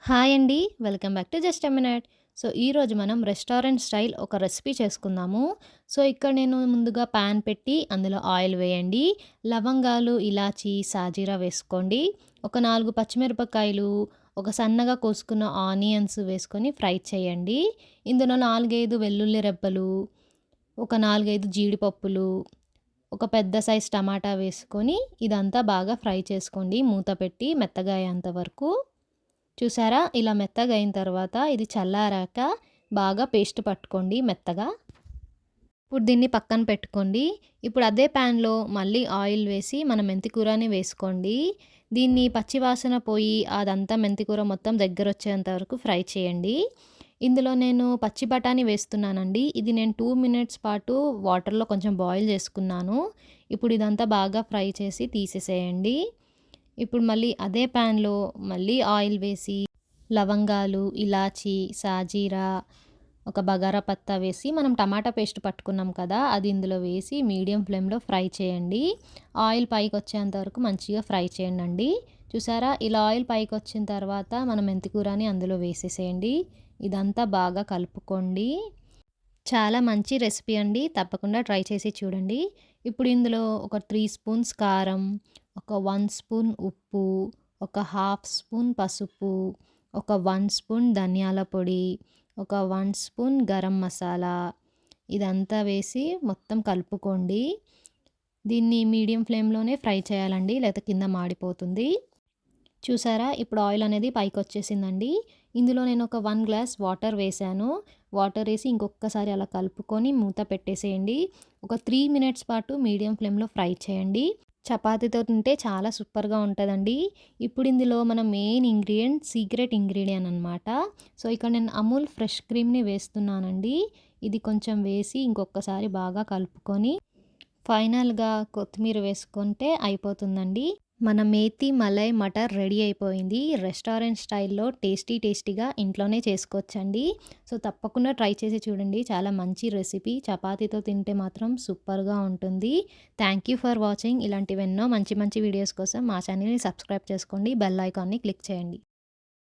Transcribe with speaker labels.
Speaker 1: Hi అండి. Welcome back to just a minute. ఈరోజు మనం రెస్టారెంట్ స్టైల్ ఒక రెసిపీ చేసుకుందాము. ఇక్కడ నేను ముందుగా పాన్ పెట్టి అందులో ఆయిల్ వేయండి. లవంగాలు, ఇలాచీ, సాజీరా వేసుకోండి. ఒక 4 పచ్చిమిరపకాయలు, ఒక సన్నగా కోసుకున్న ఆనియన్స్ వేసుకొని ఫ్రై చేయండి. ఇందులో 4, 5 వెల్లుల్లి రెబ్బలు, ఒక 4, 5 జీడిపప్పులు, ఒక పెద్ద సైజ్ టమాటా వేసుకొని ఇదంతా బాగా ఫ్రై చేసుకోండి మూత పెట్టి మెత్తగా అయ్యేంత వరకు. చూసారా? ఇలా మెత్తగా అయిన తర్వాత ఇది చల్లారాక బాగా పేస్ట్ పట్టుకోండి మెత్తగా. ఇప్పుడు దీన్ని పక్కన పెట్టుకోండి. ఇప్పుడు అదే ప్యాన్‌లో మళ్ళీ ఆయిల్ వేసి మన మెంతి కూరని వేసుకోండి. దీన్ని పచ్చి వాసన పోయి అదంతా మెంతి కూర మొత్తం దగ్గరొచ్చేంత వరకు ఫ్రై చేయండి. ఇందులో నేను పచ్చి బఠానీ వేస్తున్నానండి. ఇది నేను 2 మినిట్స్ పాటు వాటర్‌లో కొంచెం బాయిల్ చేసుకున్నాను. ఇప్పుడు ఇదంతా బాగా ఫ్రై చేసి తీసేసేయండి. ఇప్పుడు మళ్ళీ అదే ప్యాన్‌లో మళ్ళీ ఆయిల్ వేసి లవంగాలు, ఇలాచీ, సాజీరా, ఒక బగారా పత్తా వేసి మనం టమాటా పేస్ట్ పట్టుకున్నాం కదా! అది ఇందులో వేసి మీడియం ఫ్లేమ్‌లో ఫ్రై చేయండి. ఆయిల్ పైకొచ్చేంత వరకు మంచిగా ఫ్రై చేయండండి. చూసారా? ఇలా ఆయిల్ పైకొచ్చిన తర్వాత మనం మెంతి కూరని అందులో వేసేసేయండి. ఇదంతా బాగా కలుపుకోండి. చాలా మంచి రెసిపీ అండి. తప్పకుండా ట్రై చేసి చూడండి. ఇప్పుడు ఇందులో ఒక 3 స్పూన్స్ కారం, ఒక 1 స్పూన్ ఉప్పు, ఒక హాఫ్ స్పూన్ పసుపు, ఒక 1 స్పూన్ ధనియాల పొడి, ఒక 1 స్పూన్ గరం మసాలా ఇదంతా వేసి మొత్తం కలుపుకోండి. దీన్ని మీడియం ఫ్లేమ్‌లోనే ఫ్రై చేయాలండి. లేకపోతే కింద మాడిపోతుంది. చూసారా? ఇప్పుడు ఆయిల్ అనేది పైకొచ్చేసిందండి. ఇందులో నేను ఒక 1 గ్లాస్ వాటర్ వేశాను. వాటర్ ఏసి ఇంకొక్కసారి అలా కలుపుకొని మూత పెట్టేసేయండి. ఒక 3 మినిట్స్ పాటు మీడియం ఫ్లేమ్‌లో ఫ్రై చేయండి. చపాతీతో తింటే చాలా సూపర్‌గా ఉంటదండి. ఇప్పుడు ఇందులో మన మెయిన్ ఇంగ్రీడియంట్ సీక్రెట్ ఇంగ్రీడియెంట్ అనమాట. ఇక్కడ నేను అమూల్ ఫ్రెష్ క్రీమ్‌ని వేస్తున్నానండి. ఇది కొంచెం వేసి ఇంకొకసారి బాగా కలుపుకొని ఫైనల్‌గా కొత్తిమీర వేసుకుంటే అయిపోతుందండి. మన మేతి మలై మటర్ రెడీ అయిపోయింది. రెస్టారెంట్ స్టైల్‌లో టేస్టీగా ఇంట్లోనే చేసుకోవచ్చండి. తప్పకుండా ట్రై చేసి చూడండి. చాలా మంచి రెసిపీ. చపాతీతో తింటే మాత్రం సూపర్‌గా ఉంటుంది. Thank you for watching. ఇలాంటివెన్నో మంచి మంచి వీడియోస్ కోసం మా ఛానల్‌ని సబ్స్క్రైబ్ చేసుకోండి. బెల్ ఐకాన్‌ని క్లిక్ చేయండి.